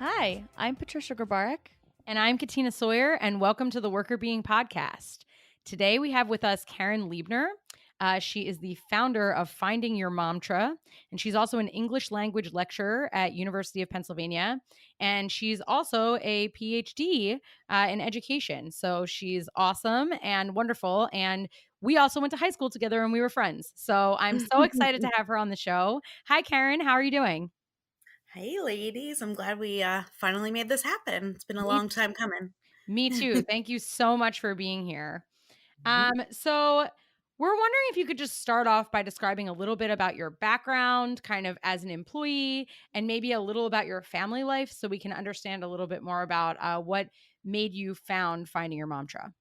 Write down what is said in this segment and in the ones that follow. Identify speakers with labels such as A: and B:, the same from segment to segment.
A: Hi, I'm Patricia Grabarek.
B: And I'm Katina Sawyer, and welcome to the Worker Being Podcast. Today we have with us Karen Liebner. She is the founder of Finding Your Momtra, and she's also an English language lecturer at University of Pennsylvania, and she's also a PhD in education. So she's awesome and wonderful, and we also went to high school together and we were friends. So I'm so excited to have her on the show. Hi, Karen. How are you doing?
A: Hey, ladies. I'm glad we finally made this happen. It's been a
B: Me
A: long time coming.
B: Me too. Thank you so much for being here.
A: Mhm.
B: So we're wondering if you could just start off by describing a little bit about your background, kind of as an employee, and maybe a little about your family life so we can understand a little bit more about what made you found Finding Your Momtra.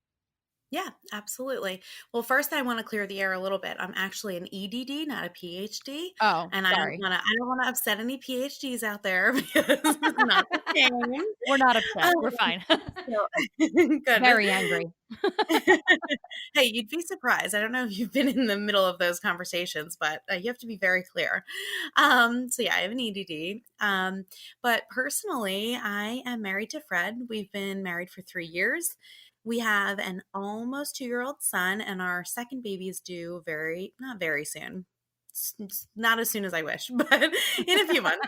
A: Yeah, absolutely. Well, first I want to clear the air a little bit. I'm actually an EDD, not a PhD,
B: Oh,
A: and
B: sorry.
A: I don't want to upset any PhDs out there because it's not the same.
B: We're not upset. We're
A: Um,
B: fine.
A: so, good.
B: Very angry.
A: Hey, you'd be surprised. I don't know if you've been in the middle of those conversations, but you have to be very clear. So yeah, I have an EDD. But personally, I am married to Fred. We've been married for 3 years. We have an almost 2-year-old son, and our second baby is due not very soon. It's not as soon as I wish, but in a few months.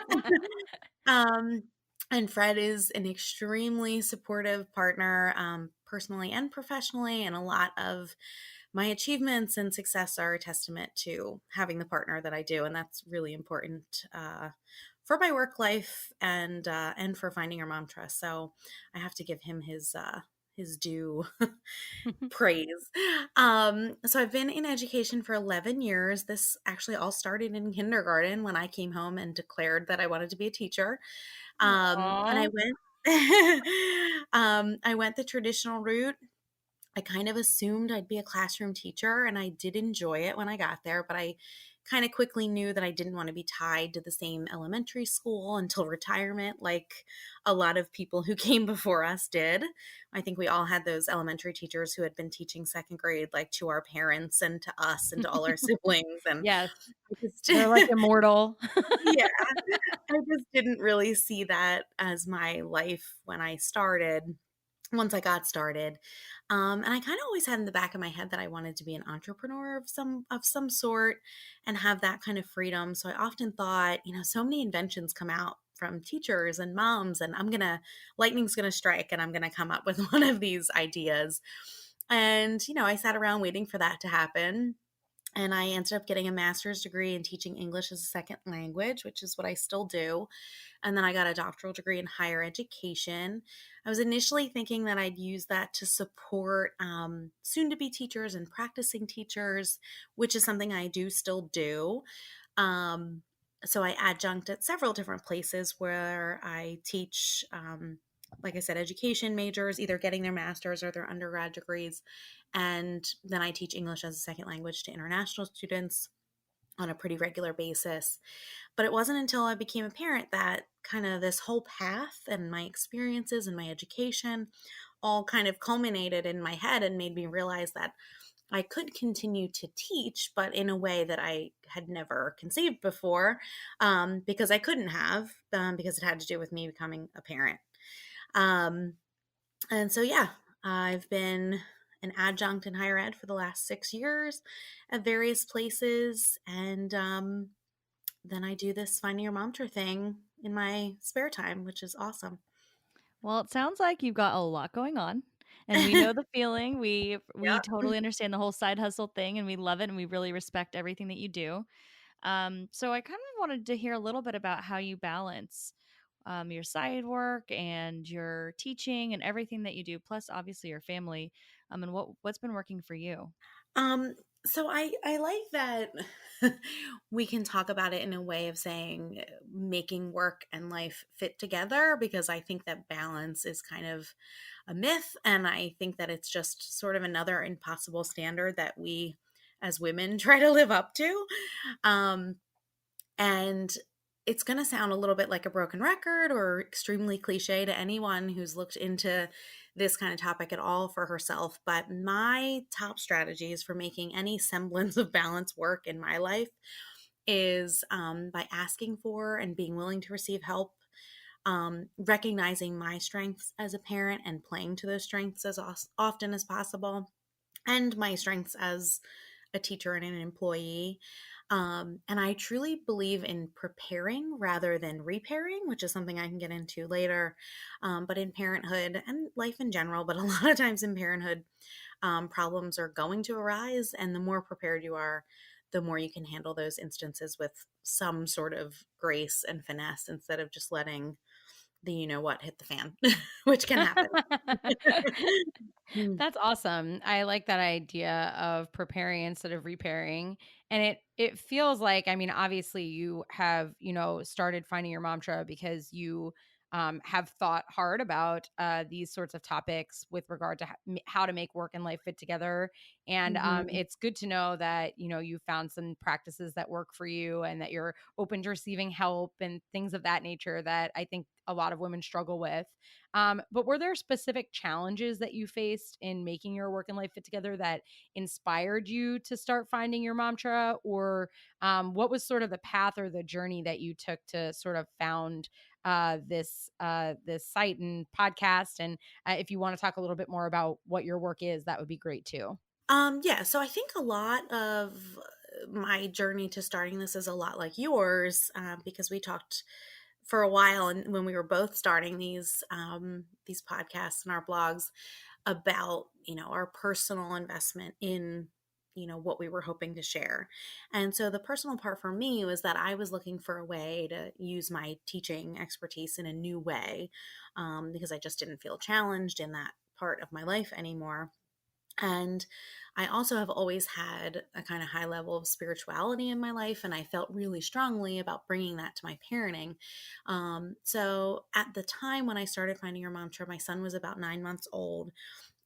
A: Um, and Fred is an extremely supportive partner, personally and professionally, and a lot of my achievements and success are a testament to having the partner that I do, and that's really important for my work life and for finding our mom trust. So I have to give him his due praise. So I've been in education for 11 years. This actually all started in kindergarten when I came home and declared that I wanted to be a teacher. And
B: Aw.
A: I went the traditional route. I kind of assumed I'd be a classroom teacher, and I did enjoy it when I got there, but I kind of quickly knew that I didn't want to be tied to the same elementary school until retirement, like a lot of people who came before us did. I think we all had those elementary teachers who had been teaching second grade, like to our parents and to us and to all our siblings. And
B: Yes,
A: I just,
B: they're like immortal.
A: yeah, I just didn't really see that as my life when I started once I got started. And I kind of always had in the back of my head that I wanted to be an entrepreneur of some sort and have that kind of freedom. So I often thought, so many inventions come out from teachers and moms, and lightning's gonna strike and I'm gonna come up with one of these ideas. And, I sat around waiting for that to happen. And I ended up getting a master's degree in teaching English as a second language, which is what I still do. And then I got a doctoral degree in higher education. I was initially thinking that I'd use that to support soon to be teachers and practicing teachers, which is something I do still do. Um, so I adjunct at several different places where I teach, like I said, education majors, either getting their master's or their undergrad degrees. And then I teach English as a second language to international students on a pretty regular basis. But it wasn't until I became a parent that kind of this whole path and my experiences and my education all kind of culminated in my head and made me realize that I could continue to teach, but in a way that I had never conceived before, because I couldn't have, because it had to do with me becoming a parent. Um, and so, yeah, I've been an adjunct in higher ed for the last 6 years at various places. And then I do this Finding Your Momtra thing in my spare time, which is awesome.
B: Well, it sounds like you've got a lot going on, and we know the feeling. We
A: Yeah.
B: totally understand the whole side hustle thing, and we love it, and we really respect everything that you do. So I kind of wanted to hear a little bit about how you balance your side work and your teaching and everything that you do, plus obviously your family, and what's been working for you.
A: Um, so I like that we can talk about it in a way of saying making work and life fit together, because I think that balance is kind of a myth, and I think that it's just sort of another impossible standard that we as women try to live up to. Um, and it's going to sound a little bit like a broken record or extremely cliche to anyone who's looked into this kind of topic at all for herself. But my top strategies for making any semblance of balance work in my life is by asking for and being willing to receive help. recognizing my strengths as a parent and playing to those strengths as often as possible, and my strengths as a teacher and an employee. And I truly believe in preparing rather than repairing, which is something I can get into later. But in parenthood and life in general, but a lot of times in parenthood, problems are going to arise. And the more prepared you are, the more you can handle those instances with some sort of grace and finesse instead of just letting the you know what hit the fan, which can happen. Mm.
B: That's awesome. I like that idea of preparing instead of repairing. And it feels like, I mean, obviously you have, started finding your mantra because you have thought hard about these sorts of topics with regard to how to make work and life fit together. And
A: Mhm.
B: it's good to know that, you found some practices that work for you and that you're open to receiving help and things of that nature that I think a lot of women struggle with. But were there specific challenges that you faced in making your work and life fit together that inspired you to start finding your mantra? Or what was sort of the path or the journey that you took to sort of found this site and podcast? And if you want to talk a little bit more about what your work is, that would be great too.
A: Yeah, so I think a lot of my journey to starting this is a lot like yours, because we talked for a while, and when we were both starting these podcasts and our blogs about our personal investment in what we were hoping to share. And so the personal part for me was that I was looking for a way to use my teaching expertise in a new way, because I just didn't feel challenged in that part of my life anymore. And I also have always had a kind of high level of spirituality in my life, and I felt really strongly about bringing that to my parenting. So at the time when I started Finding Your Mantra, my son was about 9 months old,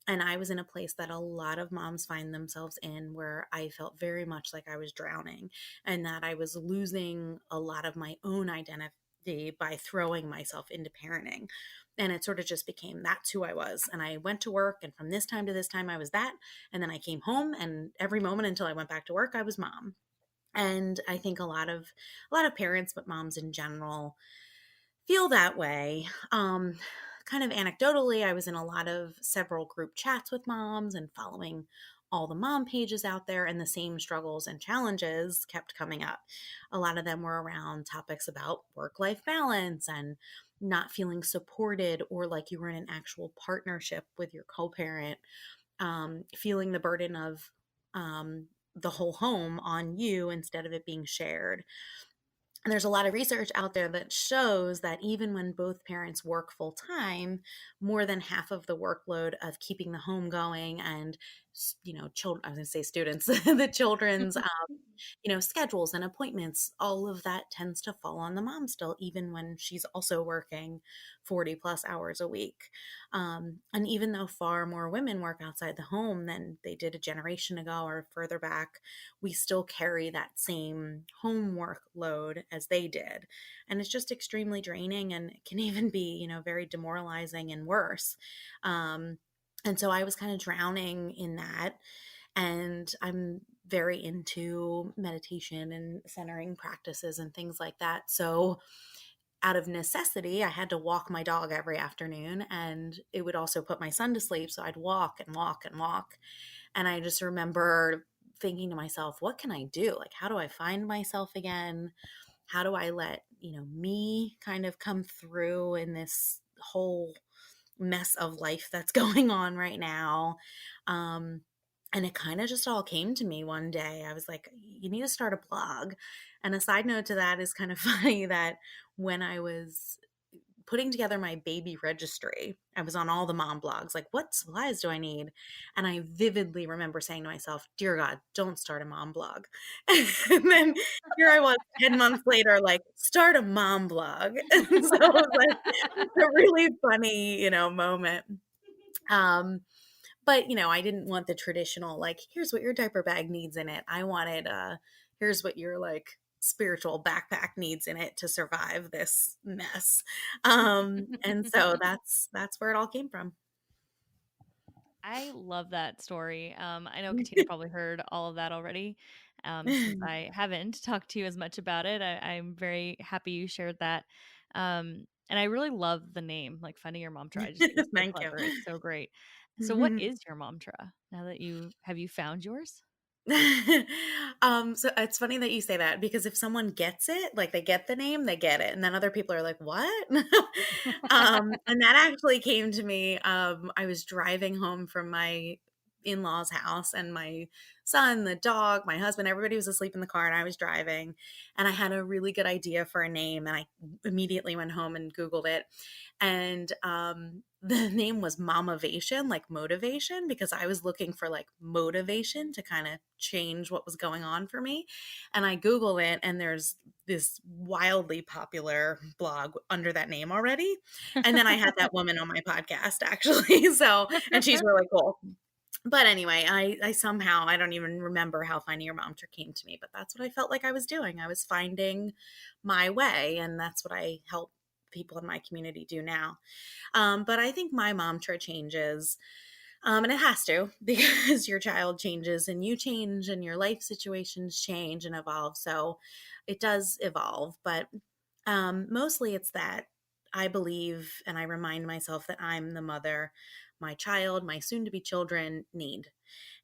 A: and I was in a place that a lot of moms find themselves in, where I felt very much like I was drowning and that I was losing a lot of my own identity by throwing myself into parenting. And it sort of just became that's who I was. And I went to work, and from this time to this time, I was that. And then I came home, and every moment until I went back to work, I was mom. And I think a lot of parents, but moms in general, feel that way. Kind of anecdotally, I was in a lot of several group chats with moms and following all the mom pages out there, and the same struggles and challenges kept coming up. A lot of them were around topics about work life balance and not feeling supported or like you were in an actual partnership with your co parent, feeling the burden of the whole home on you instead of it being shared. And there's a lot of research out there that shows that even when both parents work full time, more than half of the workload of keeping the home going and, children, I was going to say students, the children's, schedules and appointments, all of that tends to fall on the mom still, even when she's also working 40 plus hours a week. And even though far more women work outside the home than they did a generation ago or further back, we still carry that same homework load as they did. And it's just extremely draining, and it can even be, very demoralizing and worse. Um, and so I was kind of drowning in that. And I'm very into meditation and centering practices and things like that. So, out of necessity, I had to walk my dog every afternoon, and it would also put my son to sleep. So, I'd walk and walk and walk. And I just remember thinking to myself, what can I do? Like, how do I find myself again? How do I let, me kind of come through in this whole mess of life that's going on right now? Um, and it kind of just all came to me one day. I was like, you need to start a blog. And a side note to that is kind of funny that when I was putting together my baby registry, I was on all the mom blogs, like, what supplies do I need? And I vividly remember saying to myself, dear God, don't start a mom blog. And then here I was 10 months later, like, start a mom blog. And so it was like a really funny, moment. Um, but, I didn't want the traditional, like, here's what your diaper bag needs in it. I wanted, here's what your, like, spiritual backpack needs in it to survive this mess. And so that's where it all came from.
B: I love that story. I know Katina probably heard all of that already. Since I haven't talked to you as much about it, I'm very happy you shared that.
C: And I really love the name, like Finding Your Momtra. I just think it's so
A: Thank you.
C: clever. It's so great. So what is your Momtra? Now that have you found yours?
A: So it's funny that you say that because if someone gets it, like they get the name, they get it. And then other people are like, "What?" And that actually came to me. I was driving home from my in-laws' house and my son, the dog, my husband, everybody was asleep in the car and I was driving and I had a really good idea for a name and I immediately went home and Googled it. And the name was Momavation, like motivation, because I was looking for like motivation to kind of change what was going on for me. And I Googled it, and there's this wildly popular blog under that name already. And then I had that woman on my podcast actually. So, and she's really cool. But anyway, I somehow I don't even remember how Finding Your Momtra came to me, but that's what I felt like I was doing. I was finding my way, and that's what I help people in my community do now. But I think my mantra changes, and it has to because your child changes and you change and your life situations change and evolve. So it does evolve, but mostly it's that I believe and I remind myself that I'm the mother my child, my soon to be children need.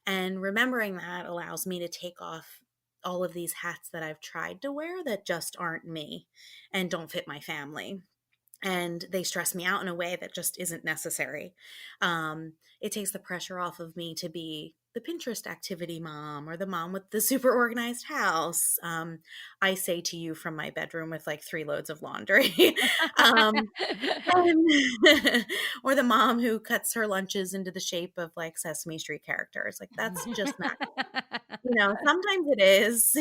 A: And remembering that allows me to take off all of these hats that I've tried to wear that just aren't me and don't fit my family and they stress me out in a way that just isn't necessary. It takes the pressure off of me to be the Pinterest activity mom or the mom with the super organized house. I say to you from my bedroom with like 3 loads of laundry. um, or the mom who cuts her lunches into the shape of like Sesame Street characters. Like that's just not sometimes it is,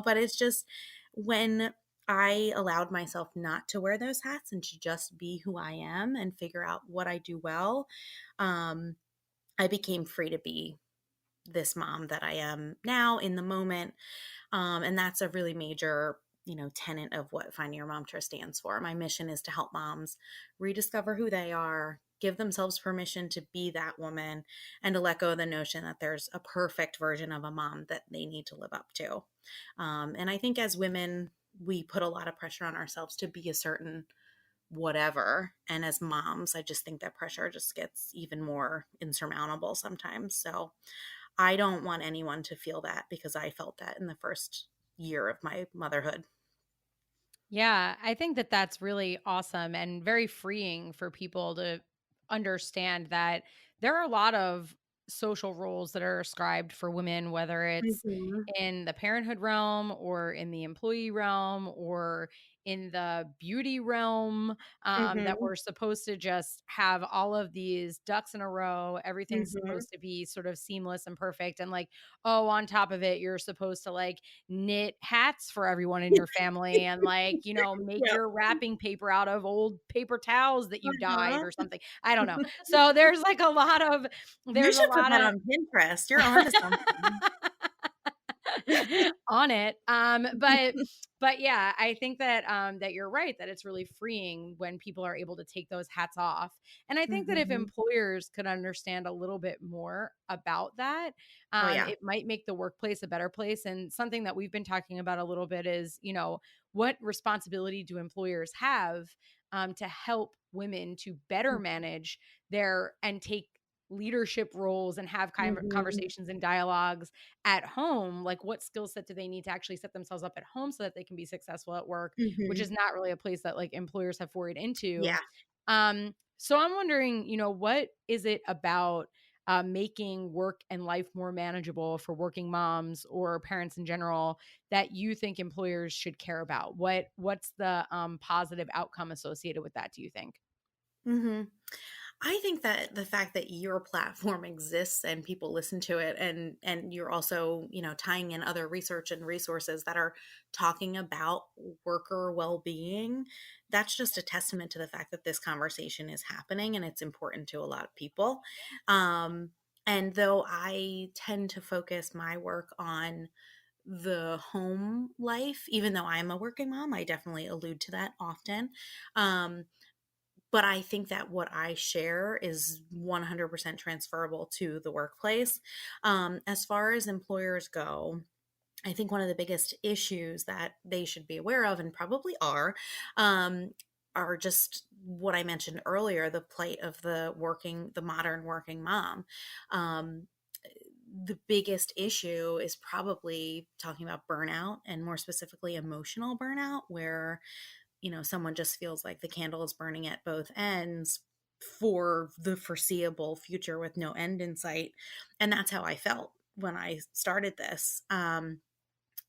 A: but it's just when I allowed myself not to wear those hats and to just be who I am and figure out what I do well, um, I became free to be this mom that I am now in the moment. And that's a really major, tenet of what Finding Your Momtra stands for. My mission is to help moms rediscover who they are, give themselves permission to be that woman, and to let go of the notion that there's a perfect version of a mom that they need to live up to. And I think as women, we put a lot of pressure on ourselves to be a certain whatever. And as moms, I just think that pressure just gets even more insurmountable sometimes. So I don't want anyone to feel that because I felt that in the first year of my motherhood.
B: Yeah, I think that that's really awesome and very freeing for people to understand that there are a lot of social roles that are ascribed for women, whether it's
A: Mhm.
B: in the parenthood realm or in the employee realm or in the beauty realm, that
A: Mhm.
B: we're supposed to just have all of these ducks in a row. Everything's
A: Mhm.
B: supposed to be sort of seamless and perfect. And like, oh, on top of it, you're supposed to like knit hats for everyone in your family and like, make
A: Yep.
B: your wrapping paper out of old paper towels that you dyed
A: Uh-huh.
B: or something. I don't know. So there's like a lot of
A: You
B: there's a
A: should put
B: lot
A: that
B: of
A: on Pinterest. You're onto something.
B: on it. But yeah, I think that that you're right that it's really freeing when people are able to take those hats off. And I think that if
A: Mhm.
B: employers could understand a little bit more about that,
A: Oh, yeah.
B: it might make the workplace a better place. And something that we've been talking about a little bit is, what responsibility do employers have to help women to better manage their and take leadership roles and have kind of
A: Mhm.
B: conversations and dialogues at home, like what skill set do they need to actually set themselves up at home so that they can be successful at work, which
A: Mhm.
B: is not really a place that like employers have forayed into.
A: Yeah.
B: So I'm wondering, what is it about making work and life more manageable for working moms or parents in general that you think employers should care about? What's the positive outcome associated with that? Do you think?
A: Mhm. I think that the fact that your platform exists and people listen to it and you're also, tying in other research and resources that are talking about worker well-being, that's just a testament to the fact that this conversation is happening and it's important to a lot of people. Um and though I tend to focus my work on the home life, even though I'm a working mom, I definitely allude to that often. Um, but I think that what I share is 100% transferable to the workplace. As far as employers go, I think one of the biggest issues that they should be aware of and probably are, um, are just what I mentioned earlier, the plight of the modern working mom. Um, the biggest issue is probably talking about burnout, and more specifically emotional burnout, where someone just feels like the candle is burning at both ends for the foreseeable future with no end in sight. And that's how I felt when I started this.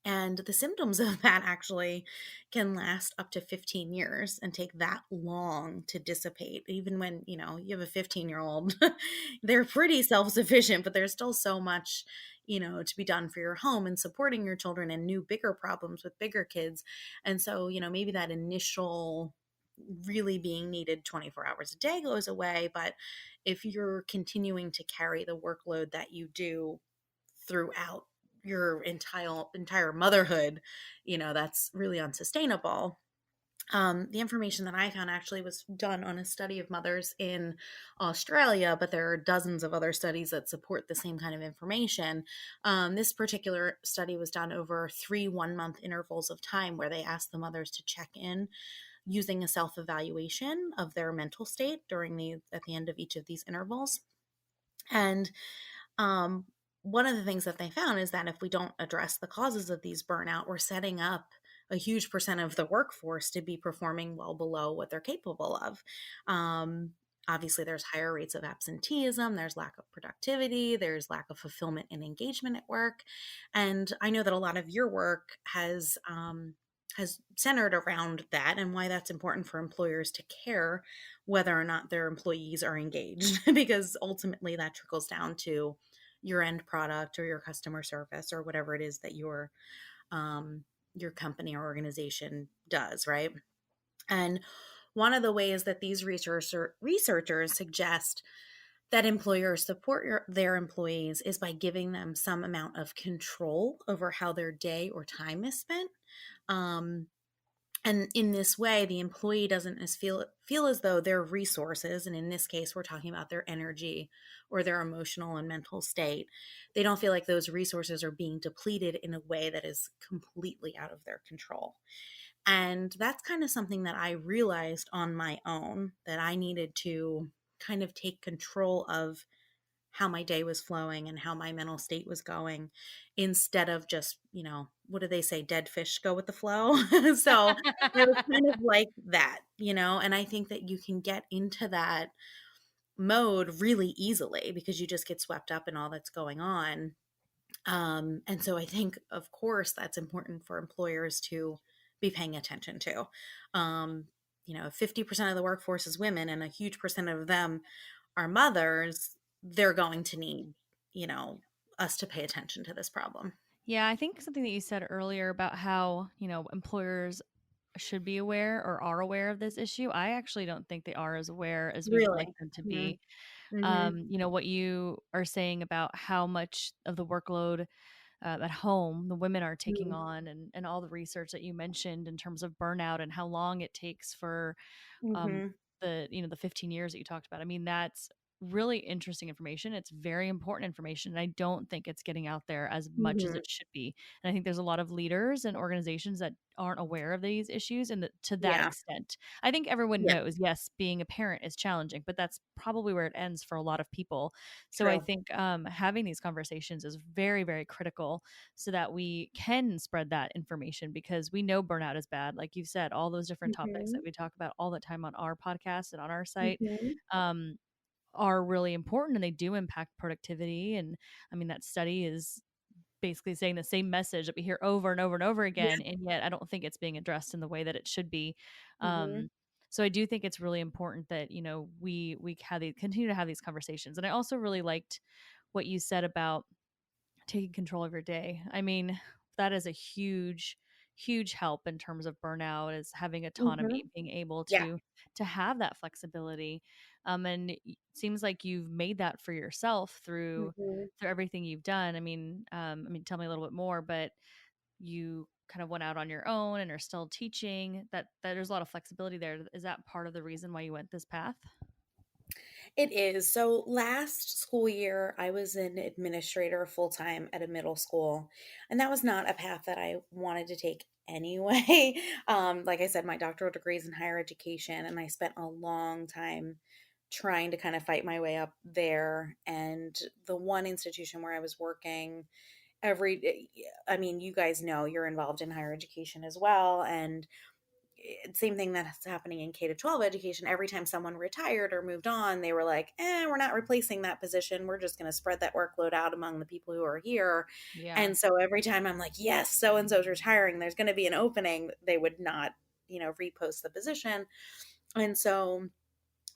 A: And the symptoms of that actually can last up to 15 years and take that long to dissipate. Even when, you have a 15-year-old, they're pretty self-sufficient, but there's still so much, to be done for your home and supporting your children and new bigger problems with bigger kids. And so, maybe that initial really being needed 24 hours a day goes away, but if you're continuing to carry the workload that you do throughout your entire motherhood, that's really unsustainable. The information that I found actually was done on a study of mothers in Australia, but there are dozens of other studies that support the same kind of information. This particular study was done over 3 1-month intervals of time where they asked the mothers to check in using a self evaluation of their mental state at the end of each of these intervals. And um, one of the things that they found is that if we don't address the causes of these burnout, we're setting up a huge percent of the workforce to be performing well below what they're capable of. Um, Obviously, there's higher rates of absenteeism, there's lack of productivity, there's lack of fulfillment and engagement at work. And I know that a lot of your work has centered around that and why that's important for employers to care whether or not their employees are engaged, because ultimately that trickles down to your end product or your customer service or whatever it is that your company or organization does, right? And one of the ways that these researchers suggest that employers support their employees is by giving them some amount of control over how their day or time is spent. Um, and in this way, the employee doesn't feel as though their resources, and in this case, we're talking about their energy or their emotional and mental state, they don't feel like those resources are being depleted in a way that is completely out of their control. And that's kind of something that I realized on my own, that I needed to kind of take control of how my day was flowing and how my mental state was going, instead of just, what do they say? Dead fish go with the flow. So it was kind of like that, and I think that you can get into that mode really easily because you just get swept up in all that's going on. And so I think, of course, that's important for employers to be paying attention to. 50% of the workforce is women and a huge percent of them are mothers. They're going to need, you know, us to pay attention to this problem.
C: Yeah, I think something that you said earlier about how, employers should be aware or are aware of this issue. I actually don't think they are as aware as we would like
A: Really?
C: them to
A: Mm-hmm.
C: be.
A: Mm-hmm.
C: What you are saying about how much of the workload at home the women are taking on, and all the research that you mentioned in terms of burnout and how long it takes for um,
A: Mm-hmm.
C: the 15 years that you talked about. I mean, that's really interesting information. It's very important information, and I don't think it's getting out there as much as
A: Mm-hmm.
C: it should be. And I think there's a lot of leaders and organizations that aren't aware of these issues, and to that
A: Yeah.
C: extent, I think everyone
A: Yeah.
C: knows, yes, being a parent is challenging, but that's probably where it ends for a lot of people. So I
A: True.
C: think having these conversations is very, very critical so that we can spread that information, because we know burnout is bad. Like you said, all those different topics that
A: Mm-hmm.
C: we talk about all the time on our podcast and on our site
A: Mm-hmm.
C: um, are really important, and they do impact productivity. And I mean, that study is basically saying the same message that we hear over and over and over
A: Yeah.
C: again, and yet I don't think it's being addressed in the way that it should be.
A: Mm-hmm.
C: Um, so I do think it's really important that we continue to have these conversations. And I also really liked what you said about taking control of your day. I mean, that is a huge, huge help in terms of burnout, is having
A: Mm-hmm.
C: autonomy, being able
A: Yeah.
C: to have that flexibility. And it seems like you've made that for yourself
A: Mm-hmm.
C: through everything you've done. I mean, tell me a little bit more, but you kind of went out on your own and are still teaching. That there's a lot of flexibility there. Is that part of the reason why you went this path?
A: It is. So last school year, I was an administrator full time at a middle school, and that was not a path that I wanted to take anyway. Like I said, my doctoral degree is in higher education, and I spent a long time trying to kind of fight my way up there. And the one institution where I was working every day, I mean, you guys know you're involved in higher education as well. And same thing that's happening in K to 12 education. Every time someone retired or moved on, they were like, we're not replacing that position. We're just going to spread that workload out among the people who are here.
B: Yeah.
A: And so every time I'm like, yes, so and so's retiring, there's going to be an opening, they would not, repost the position. And so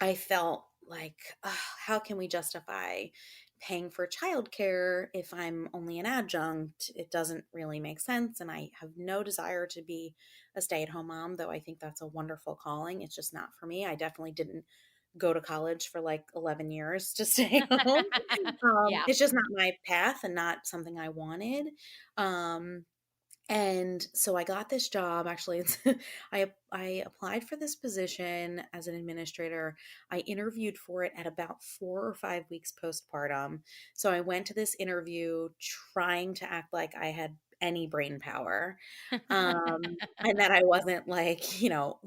A: I felt like, "Ugh, how can we justify paying for childcare if I'm only an adjunct? It doesn't really make sense. And I have no desire to be a stay at home mom, though I think that's a wonderful calling. It's just not for me. I definitely didn't go to college for like 11 years to stay home.
B: Yeah.
A: It's just not my path and not something I wanted. Um, and so I got this job. Actually, I applied for this position as an administrator. I interviewed for it at about 4 or 5 weeks postpartum. So I went to this interview trying to act like I had any brain power, and that I wasn't like,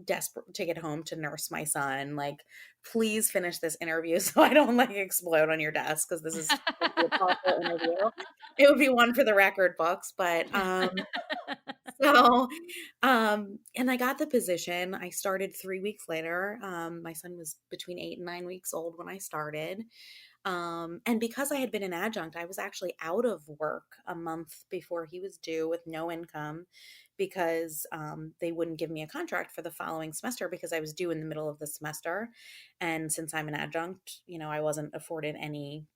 A: desperate to get home to nurse my son. Like, please finish this interview so I don't like explode on your desk because this is supposed to be a thoughtful interview. It would be one for the record books, but so, and I got the position. I started 3 weeks later. My son was between 8 and 9 weeks old when I started. And because I had been an adjunct, I was actually out of work a month before he was due with no income because they wouldn't give me a contract for the following semester because I was due in the middle of the semester. And since I'm an adjunct, I wasn't afforded any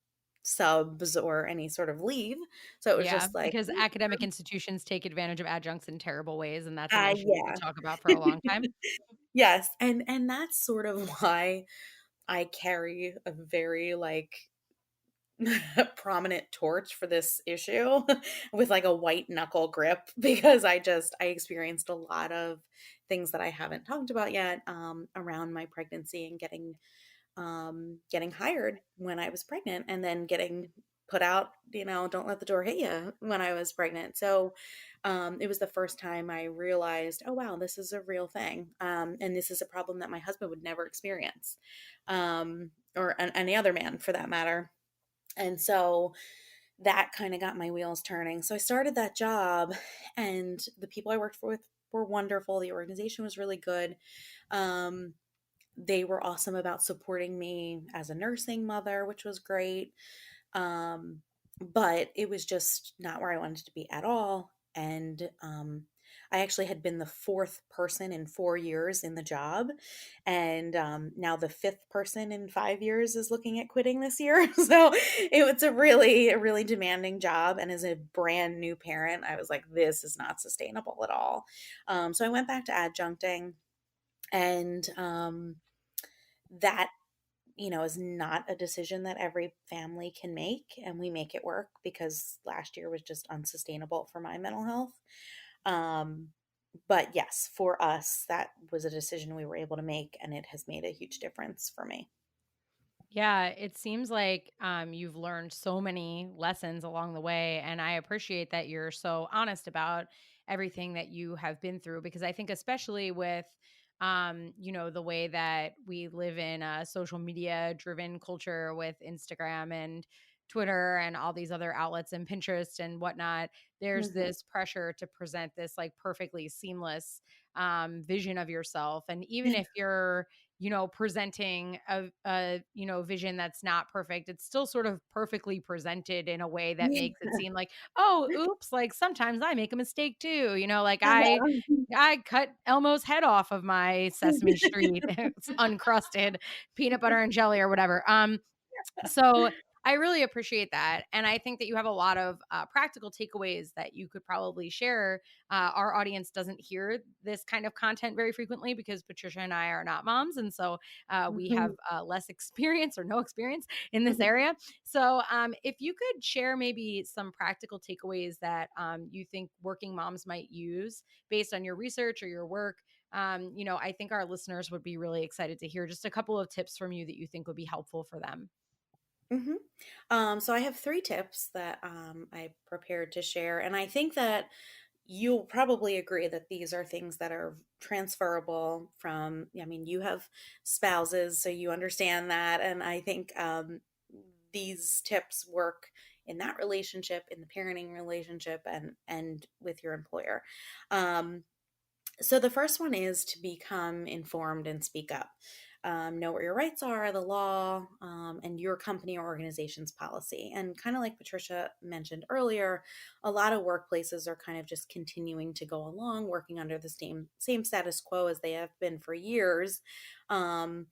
A: subs or any sort of leave. So it was
B: Yeah,
A: just like,
B: because academic institutions take advantage of adjuncts in terrible ways, and that's an issue we could
A: yeah.
B: talk about for a long time.
A: Yes, and that's sort of why I carry a very, like, prominent torch for this issue with, like, a white knuckle grip because I experienced a lot of things that I haven't talked about yet, around my pregnancy and getting hired when I was pregnant and then getting put out, don't let the door hit you when I was pregnant. So it was the first time I realized, oh, wow, this is a real thing. And this is a problem that my husband would never experience, or any other man for that matter. And so that kind of got my wheels turning. So I started that job, and the people I worked for with were wonderful. The organization was really good. Um, they were awesome about supporting me as a nursing mother, which was great. Um, but it was just not where I wanted to be at all. And I actually had been the fourth person in 4 years in the job. And now the fifth person in 5 years is looking at quitting this year. So it's a really demanding job. And as a brand new parent, I was like, this is not sustainable at all. So I went back to adjuncting, and that is not a decision that every family can make, and we make it work because last year was just unsustainable for my mental health. Um, but yes, for us, that was a decision we were able to make, and it has made a huge difference for me.
B: Yeah, it seems like you've learned so many lessons along the way. And I appreciate that you're so honest about everything that you have been through, because I think, especially with, the way that we live in a social media driven culture with Instagram and Twitter and all these other outlets and Pinterest and whatnot, there's
A: Mhm.
B: this pressure to present this like perfectly seamless vision of yourself. And even if you're presenting a vision that's not perfect, it's still sort of perfectly presented in a way that
A: Yeah.
B: makes it seem like, oh, oops, like sometimes I make a mistake too, like I
A: Uh-huh.
B: I cut Elmo's head off of my Sesame Street. It's uncrusted peanut butter and jelly or whatever. So I really appreciate that. And I think that you have a lot of practical takeaways that you could probably share. Our audience doesn't hear this kind of content very frequently because Patricia and I are not moms. And so we have
A: Mhm.
B: less experience or no experience in this area. So if you could share maybe some practical takeaways that you think working moms might use based on your research or your work. I think our listeners would be really excited to hear just a couple of tips from you that you think would be helpful for them.
A: Mhm. So I have 3 tips that I prepared to share, and I think that you'll probably agree that these are things that are transferable from, I mean, you have spouses, so you understand that. And I think these tips work in that relationship, in the parenting relationship, and with your employer. Um, so the first one is to become informed and speak up. Know what your rights are, the law, and your company or organization's policy. And kind of like Patricia mentioned earlier, a lot of workplaces are kind of just continuing to go along, working under the same status quo as they have been for years. Um,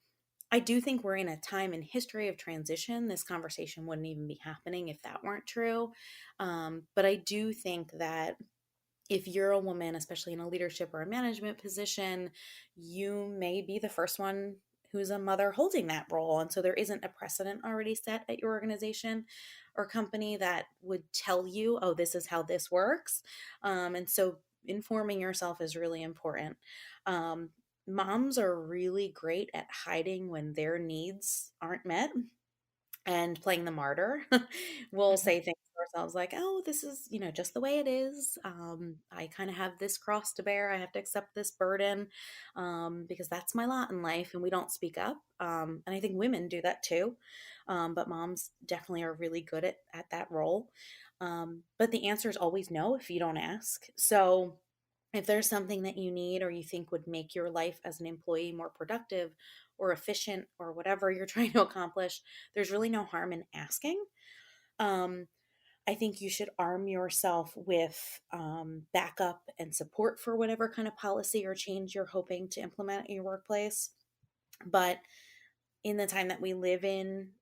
A: I do think we're in a time in history of transition. This conversation wouldn't even be happening if that weren't true. But I do think that if you're a woman, especially in a leadership or a management position, you may be the first one who's a mother holding that role. And so there isn't a precedent already set at your organization or company that would tell you, oh, this is how this works. And so informing yourself is really important. Um, Moms are really great at hiding when their needs aren't met and playing the martyr. We'll
C: Mhm.
A: say things to ourselves like, oh, this is, just the way it is. I kind of have this cross to bear. I have to accept this burden because that's my lot in life. And we don't speak up. And I think women do that too. But moms definitely are really good at that role. But the answer is always no if you don't ask. So, if there's something that you need or you think would make your life as an employee more productive or efficient or whatever you're trying to accomplish, there's really no harm in asking. Um, I think you should arm yourself with backup and support for whatever kind of policy or change you're hoping to implement in your workplace. But in the time that we live in,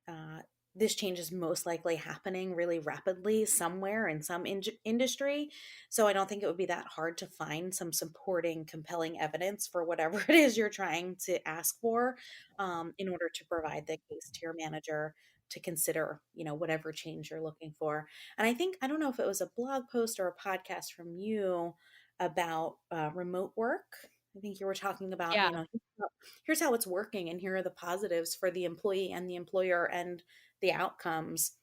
A: this change is most likely happening really rapidly somewhere in some industry. So I don't think it would be that hard to find some supporting, compelling evidence for whatever it is you're trying to ask for, in order to provide the case to your manager to consider, whatever change you're looking for. And I think, I don't know if it was a blog post or a podcast from you about remote work. I think you were talking about,
B: Yeah.
A: here's how it's working and here are the positives for the employee and the employer and the outcomes,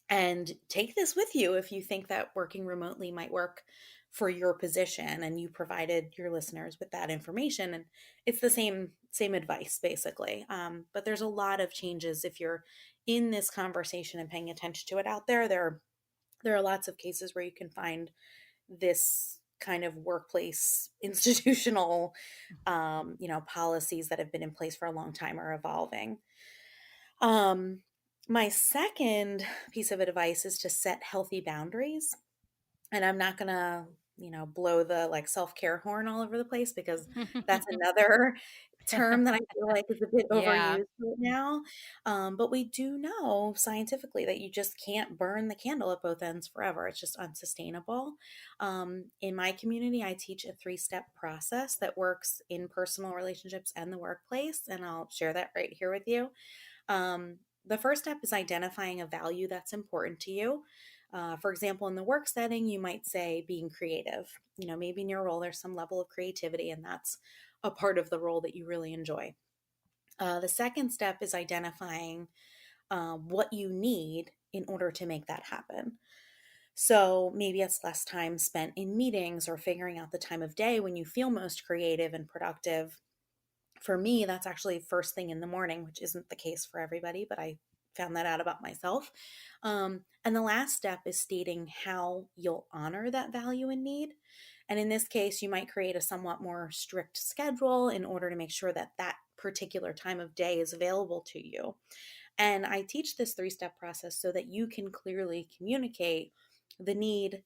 A: and take this with you if you think that working remotely might work for your position and you provided your listeners with that information. And it's the same advice basically, but there's a lot of changes if you're in this conversation and paying attention to it out there are lots of cases where you can find this kind of workplace institutional policies that have been in place for a long time are evolving. um my second piece of advice is to set healthy boundaries. And I'm not gonna, blow the like self-care horn all over the place because that's another term that I feel like is a bit
B: Yeah.
A: overused right now. But we do know scientifically that you just can't burn the candle at both ends forever. It's just unsustainable. In my community, I teach a 3-step process that works in personal relationships and the workplace, and I'll share that right here with you. The first step is identifying a value that's important to you. For example, in the work setting, you might say being creative. Maybe in your role, there's some level of creativity, and that's a part of the role that you really enjoy. The second step is identifying what you need in order to make that happen. So maybe it's less time spent in meetings or figuring out the time of day when you feel most creative and productive. For me, that's actually first thing in the morning, which isn't the case for everybody, but I found that out about myself. And the last step is stating how you'll honor that value and need. And in this case, you might create a somewhat more strict schedule in order to make sure that that particular time of day is available to you. And I teach this 3-step process so that you can clearly communicate the need,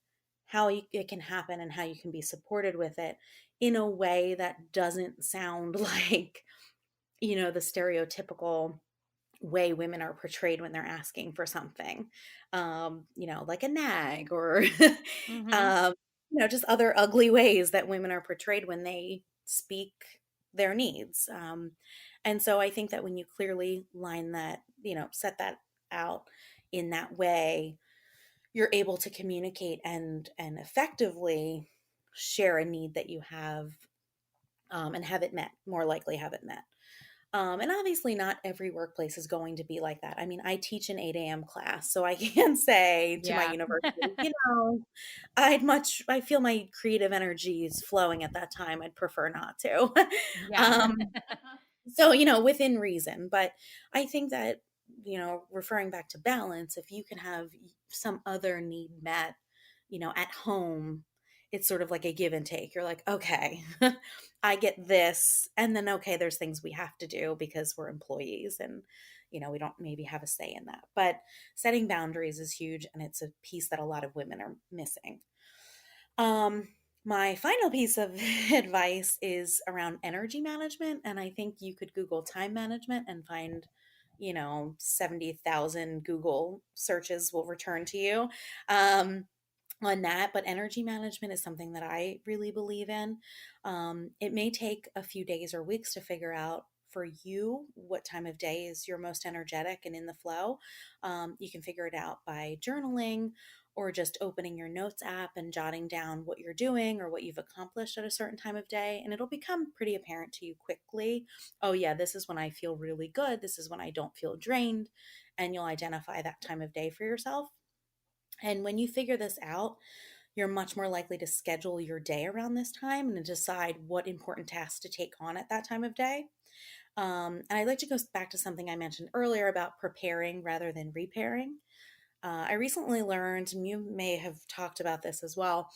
A: how it can happen, and how you can be supported with it in a way that doesn't sound like, the stereotypical way women are portrayed when they're asking for something, like a nag or,
B: Mhm.
A: um, just other ugly ways that women are portrayed when they speak their needs. And so I think that when you clearly line that, set that out in that way, you're able to communicate and effectively share a need that you have, and have it met, more likely have it met. And obviously, not every workplace is going to be like that. I mean, I teach an 8 a.m. class, so I can say to my
B: Yeah.
A: university, I feel my creative energy is flowing at that time. I'd prefer not to.
B: Yeah.
A: um, so, within reason. But I think that, referring back to balance, if you can have some other need met, at home, it's sort of like a give and take. You're like, okay, I get this. And then, okay, there's things we have to do because we're employees and, we don't maybe have a say in that. But setting boundaries is huge. And it's a piece that a lot of women are missing. Um, my final piece of advice is around energy management. And I think you could Google time management and find, 70,000 Google searches will return to you. Um, on that, but energy management is something that I really believe in. It may take a few days or weeks to figure out for you what time of day is your most energetic and in the flow. You can figure it out by journaling or just opening your notes app and jotting down what you're doing or what you've accomplished at a certain time of day. And it'll become pretty apparent to you quickly. Oh, yeah, this is when I feel really good. This is when I don't feel drained. And you'll identify that time of day for yourself. And when you figure this out, you're much more likely to schedule your day around this time and to decide what important tasks to take on at that time of day. And I'd like to go back to something I mentioned earlier about preparing rather than repairing. I recently learned, and you may have talked about this as well,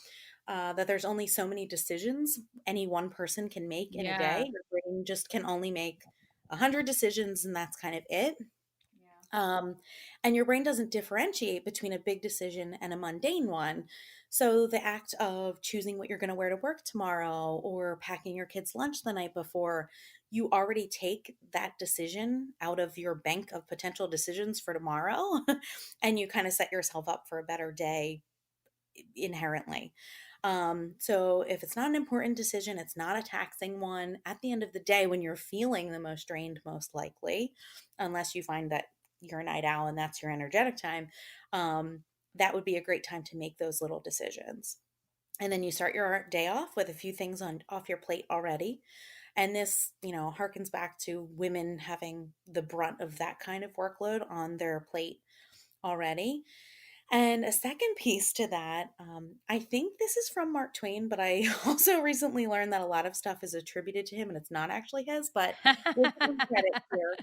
A: that there's only so many decisions any one person can make in a day.
B: Yeah.
A: Your brain just can only make 100 decisions, and that's kind of it.
B: Yeah.
A: Um, and your brain doesn't differentiate between a big decision and a mundane one. So the act of choosing what you're going to wear to work tomorrow or packing your kids' lunch the night before, you already take that decision out of your bank of potential decisions for tomorrow and you kind of set yourself up for a better day inherently. So if it's not an important decision, it's not a taxing one. At the end of the day, when you're feeling the most drained, most likely, unless you find that you're a night owl and that's your energetic time, that would be a great time to make those little decisions. And then you start your day off with a few things on off your plate already. And this, harkens back to women having the brunt of that kind of workload on their plate already. And a second piece to that, I think this is from Mark Twain, but I also recently learned that a lot of stuff is attributed to him and it's not actually his, but we'll give him credit here.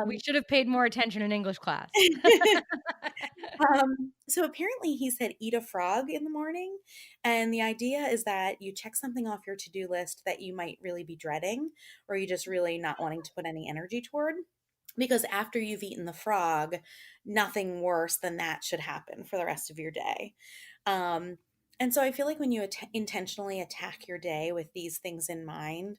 B: We
A: Um,
B: should have paid more attention in English class.
A: so apparently he said, eat a frog in the morning. And the idea is that you check something off your to do list that you might really be dreading or you just really not wanting to put any energy toward. Because after you've eaten the frog, nothing worse than that should happen for the rest of your day. Um, and so I feel like when you intentionally attack your day with these things in mind,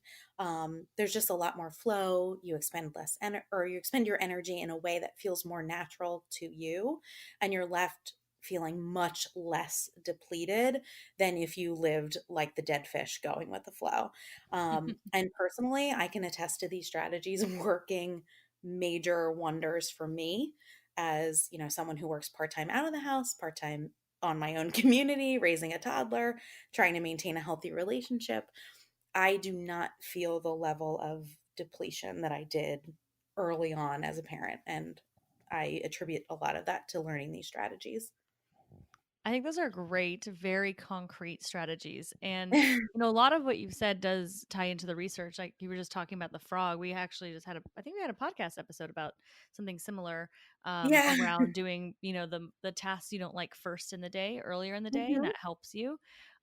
A: there's just a lot more flow. You expend less or you expend your energy in a way that feels more natural to you, and you're left feeling much less depleted than if you lived like the dead fish going with the flow. And personally, I can attest to these strategies working major wonders for me as someone who works part-time out of the house, part-time on my own community, raising a toddler, trying to maintain a healthy relationship. I do not feel the level of depletion that I did early on as a parent, and I attribute a lot of that to learning these strategies.
C: I think those are great, very concrete strategies. And, a lot of what you've said does tie into the research. Like you were just talking about the frog. We actually just had I think we had a podcast episode about something similar
A: Yeah.
C: around doing, the tasks you don't like first in the day, earlier in the day. And
A: Mhm.
C: that helps you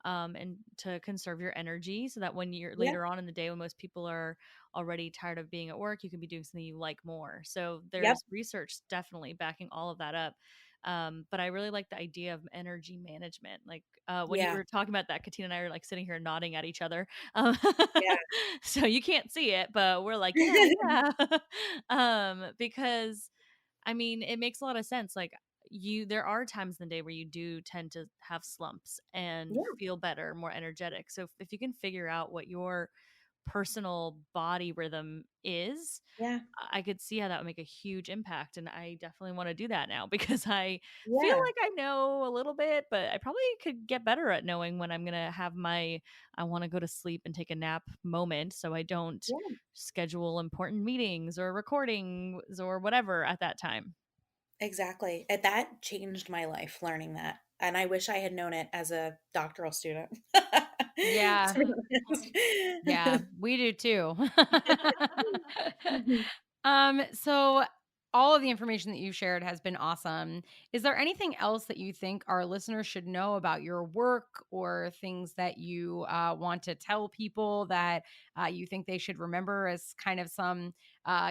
C: and to conserve your energy so that when you're
A: Yeah.
C: later on in the day, when most people are already tired of being at work, you can be doing something you like more. So
A: Yep.
C: there's research definitely backing all of that up. But I really like the idea of energy management. Like when you
A: Yeah.
C: were talking about that, Katina and I are like sitting here nodding at each other. Um,
A: Yeah.
C: so you can't see it, but we're like, yeah, yeah. Because I mean, it makes a lot of sense. Like there are times in the day where you do tend to have slumps and
A: Yeah.
C: feel better, more energetic. So if you can figure out what your personal body rhythm is,
A: Yeah.
C: I could see how that would make a huge impact. And I definitely want to do that now because I feel
A: Yeah.
C: like I know a little bit, but I probably could get better at knowing when I'm going to have my I want to go to sleep and take a nap moment so I don't
A: Yeah.
C: schedule important meetings or recordings or whatever at that time.
A: Exactly. And that changed my life learning that. And I wish I had known it as a doctoral student.
B: Yeah.
A: To be
B: Yeah,
A: honest.
B: we do too.
A: Mhm.
B: So all of the information that you've shared has been awesome. Is there anything else that you think our listeners should know about your work or things that you want to tell people that you think they should remember as kind of some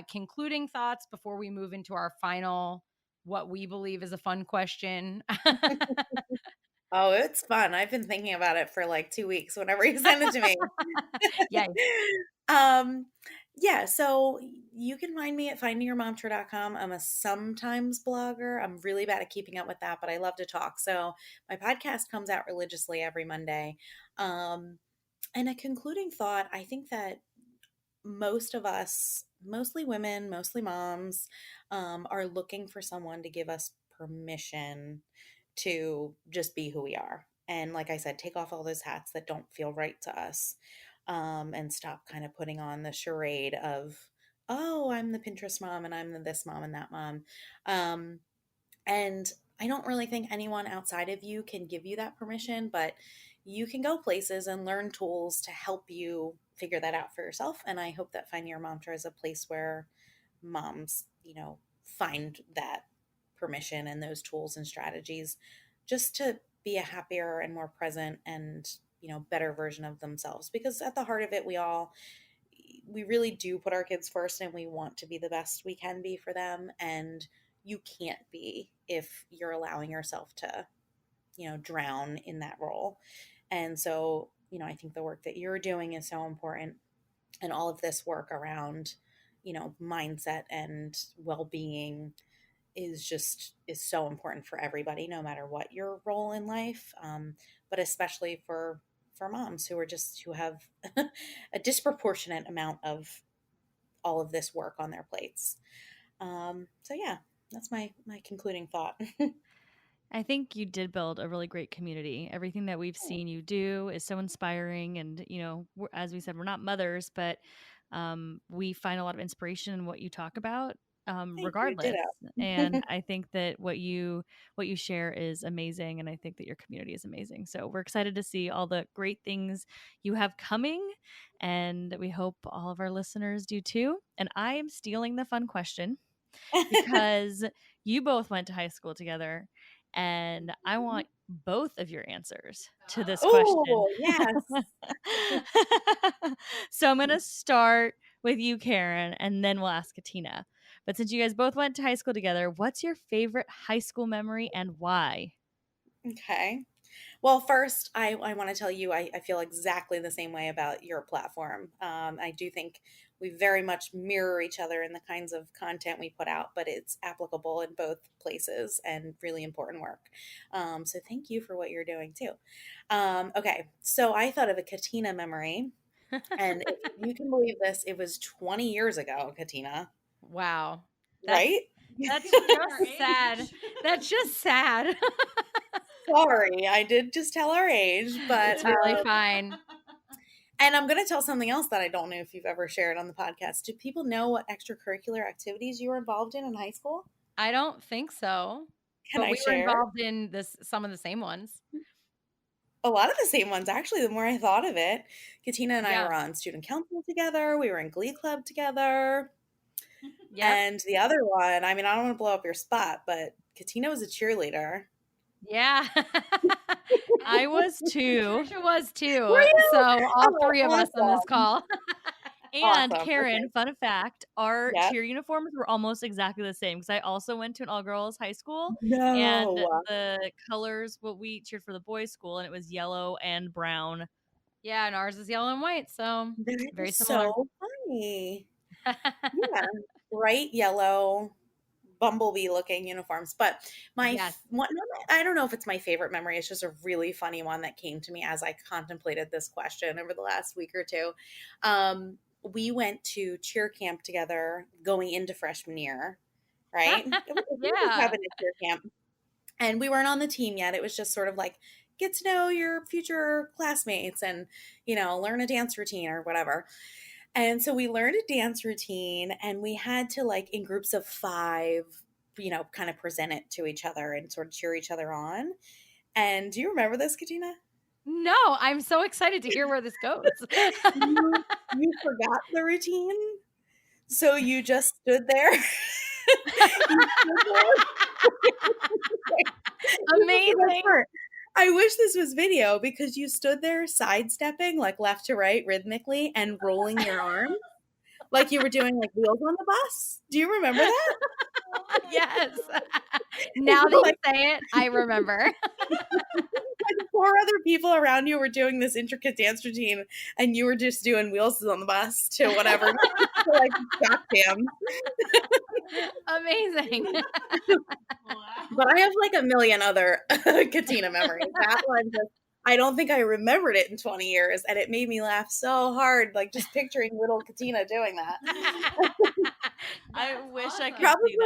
B: concluding thoughts before we move into our final, what we believe is a fun question?
A: Oh, it's fun. I've been thinking about it for like 2 weeks whenever you send it to me.
B: Yay.
A: Um, yeah, so you can find me at findingyourmomtra.com. I'm a sometimes blogger. I'm really bad at keeping up with that, but I love to talk. So my podcast comes out religiously every Monday. Um, and a concluding thought, I think that most of us, mostly women, mostly moms, are looking for someone to give us permission to just be who we are. And like I said, take off all those hats that don't feel right to us, and stop kind of putting on the charade of, oh, I'm the Pinterest mom and I'm the this mom and that mom. Um, and I don't really think anyone outside of you can give you that permission, but you can go places and learn tools to help you figure that out for yourself. And I hope that Finding Your Momtra is a place where moms, find that permission and those tools and strategies just to be a happier and more present and, better version of themselves. Because at the heart of it, we really do put our kids first and we want to be the best we can be for them. And you can't be if you're allowing yourself to, drown in that role. And so, I think the work that you're doing is so important, and all of this work around, mindset and well-being is so important for everybody, no matter what your role in life, but especially for moms who have a disproportionate amount of all of this work on their plates. So yeah, that's my concluding thought.
C: I think you did build a really great community. Everything that we've seen you do is so inspiring. And, as we said, we're not mothers, but we find a lot of inspiration in what you talk about,
A: Thank you.
C: regardless.
A: Ditto.
C: And I think that what you share is amazing. And I think that your community is amazing. So we're excited to see all the great things you have coming. And we hope all of our listeners do too. And I am stealing the fun question because you both went to high school together, and I want both of your answers to this question.
A: Oh, yes.
C: So I'm going to start with you, Karen, and then we'll ask Katina. But since you guys both went to high school together, what's your favorite high school memory and why?
A: Okay. Well, first, I want to tell you, I feel exactly the same way about your platform. I do think we very much mirror each other in the kinds of content we put out, but it's applicable in both places and really important work. So thank you for what you're doing too. Okay, so I thought of a Katina memory, and if you can believe this, it was 20 years ago, Katina,
B: Wow. That's
A: right?
B: that's just sad. That's just sad.
A: Sorry, I did just tell our age, but
B: It's really fine.
A: and I'm going to tell something else that I don't know if you've ever shared on the podcast. Do people know what extracurricular activities you were involved in high school?
B: I don't think so,
A: Can
B: but
A: I
B: we were
A: share?
B: involved in this some of the same ones.
A: A lot of the same ones, actually, the more I thought of it. Katina and I
B: Yeah.
A: were on student council together. We were in Glee Club together.
B: Yep.
A: And the other one, I mean, I don't want to blow up your spot, but Katina was a cheerleader.
B: Yeah.
C: I was too.
B: Trisha was
A: Were
B: too. So
A: you?
B: all
A: Oh,
B: 3 of us on this
A: awesome.
B: call.
C: And
A: Awesome. Okay.
C: Karen, fun fact, our
A: Yep.
C: cheer uniforms were almost exactly the same because I also went to an all girls high school, and
A: No.
C: the colors, what we cheered for the boys' school, and it was yellow and brown.
B: Yeah, and ours is yellow and white, so
A: That
B: very
A: is
B: similar.
A: so funny. Yeah. Bright yellow, bumblebee looking uniforms. But
B: Yes.
A: one, I don't know if it's my favorite memory. It's just a really funny one that came to me as I contemplated this question over the last week or two. We went to cheer camp together going into freshman year, right? We just
B: Yeah.
A: happened to cheer camp, and we weren't on the team yet. It was just sort of like get to know your future classmates and learn a dance routine or whatever. And so we learned a dance routine, and we had to, like, in groups of 5, kind of present it to each other and sort of cheer each other on. And do you remember this, Katina?
B: No, I'm so excited to hear where this goes.
A: You forgot the routine, so you just stood there. You stood there. This is the best
B: Amazing.
A: part. I wish this was video because you stood there sidestepping, like, left to right rhythmically and rolling your arms like you were doing, like, Wheels on the Bus. Do you remember that?
B: Yes.
A: And
B: Now that
A: you're
B: you
A: like
B: say it, I remember.
A: and 4 other people around you were doing this intricate dance routine, and you were just doing Wheels on the Bus to whatever, to, like, stop jams.
B: Amazing.
A: But I have, like, a million other Katina memories. That one just I don't think I remembered it in 20 years, and it made me laugh so hard, like, just picturing little Katina doing that.
C: I wish I could see that.
A: Probably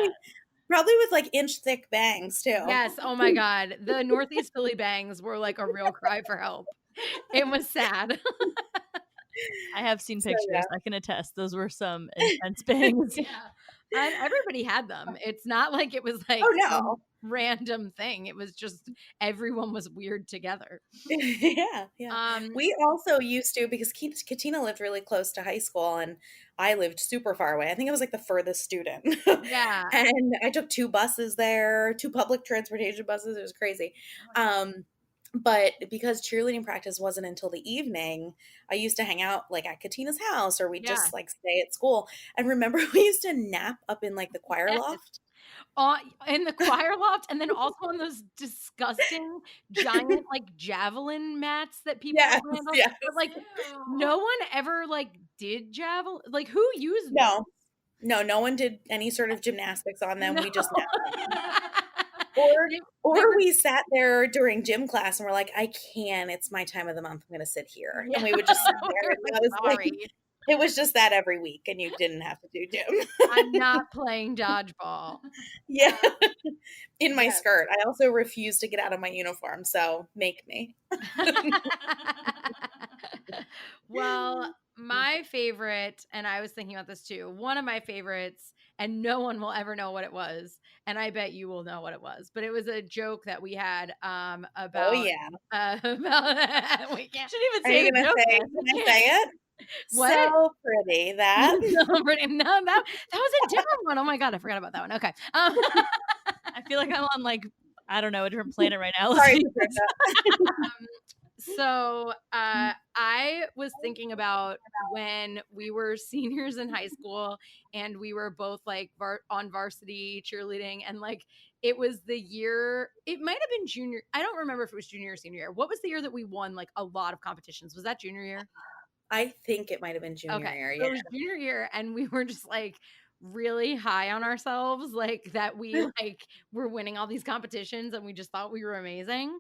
A: probably with, like, inch-thick bangs, too.
B: Yes, oh my god. The Northeast Philly bangs were like a real cry for help. It was sad.
C: I have seen
A: So, yeah.
C: pictures. I can attest. Those were some intense bangs.
B: Yeah. And everybody had them. It's not like it was like
A: Oh,
B: some
A: no.
B: random thing. It was just everyone was weird together.
A: Yeah, yeah.
B: Um,
A: We also used to because Katina lived really close to high school, and I lived super far away. I think I was, like, the furthest student.
B: yeah.
A: And I took 2 buses there, 2 public transportation buses, it was crazy. Um, but because cheerleading practice wasn't until the evening, I used to hang out, like, at Katina's house, or we'd
B: Yeah.
A: just, like, stay at school. And remember we used to nap up in, like, the choir
B: Yes.
A: loft?
B: In the choir loft, and then also on those disgusting giant, like, javelin mats that people
A: Yes,
B: would handle,
A: yes.
B: but, like, no one ever, like, did like, who used those?
A: No. No, no one did any sort of gymnastics on them,
B: No.
A: we just napped. Or
B: They were
A: we sat there during gym class and we're like, "I can, it's my time of the month, I'm gonna sit here."
B: yeah,
A: And we would just sit
B: we
A: there,
B: were
A: and
B: like,
A: that was like
B: "Sorry,
A: it was just that every week, and you didn't have to do gym.
B: I'm not playing dodgeball."
A: Yeah, in my
B: Yes.
A: skirt. I also refuse to get out of my uniform, so make me.
B: Well, my favorite, and I was thinking about this too, one of my favorites, and no one will ever know what it was, and I bet you will know what it was, but it was a joke that we had
A: Oh,
B: about
A: yeah.
B: about we can't
C: Shouldn't even
A: Are
C: say
A: you
C: the
A: gonna
C: joke
A: say
C: then.
A: can I say it?
B: what?
A: So pretty that.
B: No, that was a different one. Oh my god, I forgot about that one. Okay.
C: I feel like I'm on like I don't know a different planet right now.
A: Sorry,
C: Listening to this.
A: Patricia.
B: So I was thinking about when we were seniors in high school and we were both like on varsity cheerleading, and like it was the year, it might have been junior. I don't remember if it was junior or senior year. What was the year that we won like a lot of competitions? Was that junior year?
A: I think it might have been junior
B: Okay.
A: year,
B: So
A: yeah.
B: it was junior year and we were just like really high on ourselves, like that we like were winning all these competitions and we just thought we were amazing,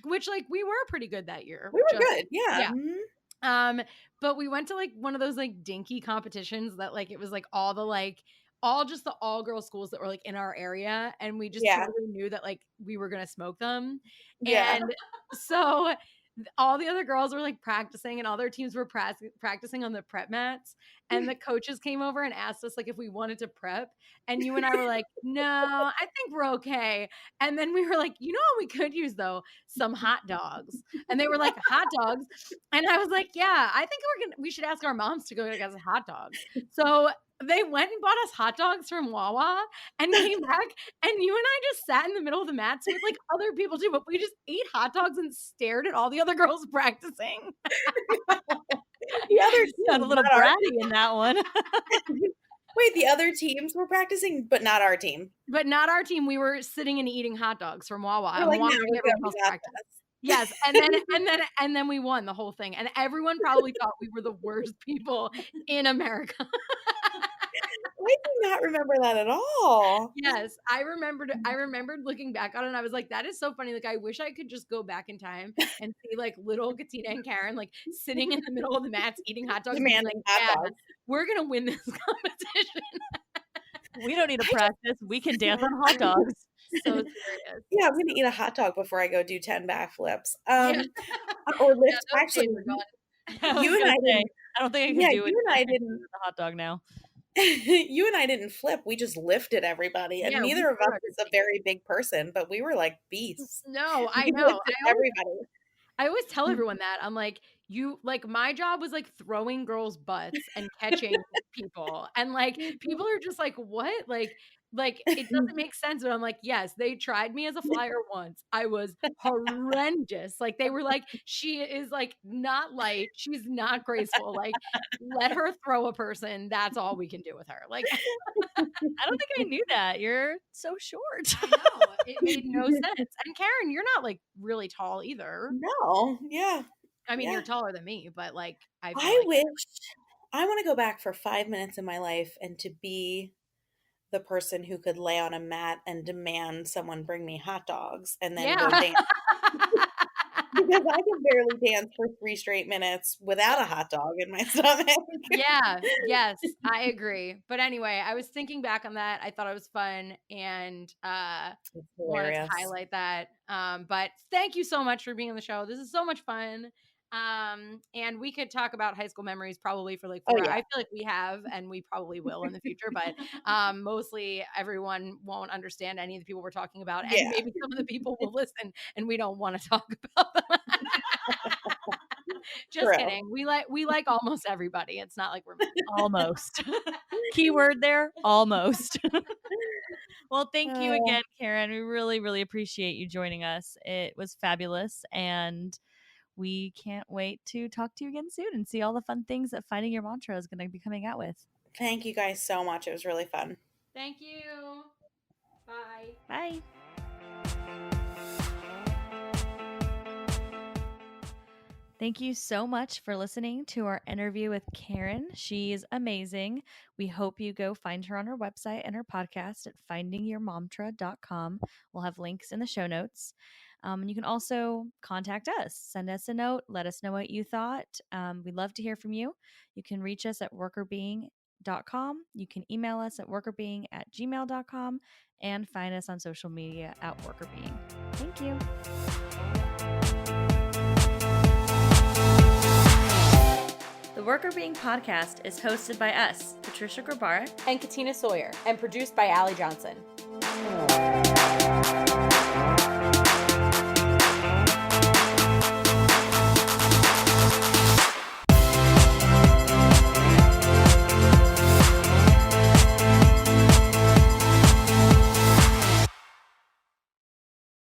B: which like we were pretty good that year.
A: We were
B: Just
A: good, yeah,
B: yeah.
A: mhm.
B: But we went to like one of those like dinky competitions that like it was like all the like all just the all girl schools that were like in our area, and we just
A: Yeah,
B: totally knew that like we were gonna smoke them.
A: yeah.
B: And so all the other girls were like practicing and all their teams were practicing on the prep mats, and the coaches came over and asked us like if we wanted to prep, and you and I were like, no, I think we're okay. And then we were like, you know what we could use though, some hot dogs. And they were like, hot dogs. And I was like, yeah, I think we should ask our moms to go get us hot dogs. So they went and bought us hot dogs from Wawa and came back, and you and I just sat in the middle of the mats with like other people too, but we just ate hot dogs and stared at all the other girls practicing.
A: The other
C: Sound a
A: teams,
C: little
A: not our
C: bratty in that one.
A: wait, the other teams were practicing, but not our team.
B: But not our team. We were sitting and eating hot dogs from Wawa
A: We're
B: and
A: like, "No,
B: watching
A: we're good,
B: everyone
A: we
B: else
A: got
B: practice. Yes, and then we won the whole thing, and everyone probably thought we were the worst people in America.
A: I do not remember that at all.
B: Yes, I remembered looking back on it, and I was like, "That is so funny." Like, I wish I could just go back in time and see, like, little Katina and Karen, like, sitting in the middle of the mats eating hot dogs and being like,
A: Demanding hot
B: "Yeah,
A: dogs.
B: we're gonna win this competition."
C: We don't need to
A: I
C: practice. We can dance on hot dogs.
B: So serious.
A: Yeah, I'm gonna eat a hot dog before I go do 10 backflips.
B: Yeah.
A: Or
B: Yeah,
A: lift
B: those
A: actually,
B: days are gone.
C: I was
A: you and
C: gonna
A: I
C: say,
A: didn't
C: I don't think I could
A: yeah,
C: do it
A: you and I
C: with
A: didn't
C: the hot dog now.
A: you and I didn't flip, we just lifted everybody, and
B: Yeah, we
A: neither of
B: threw
A: us is a
B: everything.
A: very big person, but we were like beasts.
B: No, I
A: We
B: know.
A: lifted everybody.
B: I always tell everyone that. I'm like, "You like, my job was, like, throwing girls' butts and catching people." And, like, people are just like, "What?" Like, it doesn't make sense, but I'm like, "Yes, they tried me as a flyer once. I was horrendous." Like, they were like, "She is, like, not light. She's not graceful. Like, let her throw a person. That's all we can do with her." Like,
C: I don't think I knew that. You're so short.
B: I know. It made no sense. And Karen, you're not, like, really tall either.
A: No, yeah,
B: I mean, you're
A: yeah.
B: taller than me, but, like, I feel
A: I
B: like
A: wish I wanna go back for 5 minutes in my life and to be the person who could lay on a mat and demand someone bring me hot dogs and then go
B: yeah.
A: dance, because I could barely dance for 3 straight minutes without a hot dog in my stomach.
B: Yeah, yes, I agree. But anyway, I was thinking back on that. I thought it was fun and
A: It's
B: wanted to
A: hilarious.
B: highlight that. But thank you so much for being on the show. This is so much fun. And we could talk about high school memories probably for like
A: Oh,
B: 4 hours. I
A: yeah.
B: feel like we have and we probably will in the future, but mostly everyone won't understand any of the people we're talking about. And
A: Yeah,
B: maybe some of the people will listen and we don't want to talk about them. Just
A: true.
B: kidding. We like almost everybody. It's not like we're mean.
C: Almost. Keyword there, almost. Well, thank you
A: Oh,
C: again, Karen. We really, really appreciate you joining us. It was fabulous, and we can't wait to talk to you again soon and see all the fun things that Finding Your Mantra is going to be coming out with.
A: thank you guys so much. It was really fun.
B: Thank you. Bye.
C: Bye. Thank you so much for listening to our interview with Karen. She's amazing. We hope you go find her on her website and her podcast at findingyourmomtra.com. We'll have links in the show notes. And you can also contact us, send us a note, let us know what you thought. We'd love to hear from you. You can reach us at workerbeing.com. You can email us at workerbeing@gmail.com and find us on social media at workerbeing. Thank you. The Worker Being podcast is hosted by us, Patricia Grabara
B: And Katina Sawyer, and produced by Allie Johnson.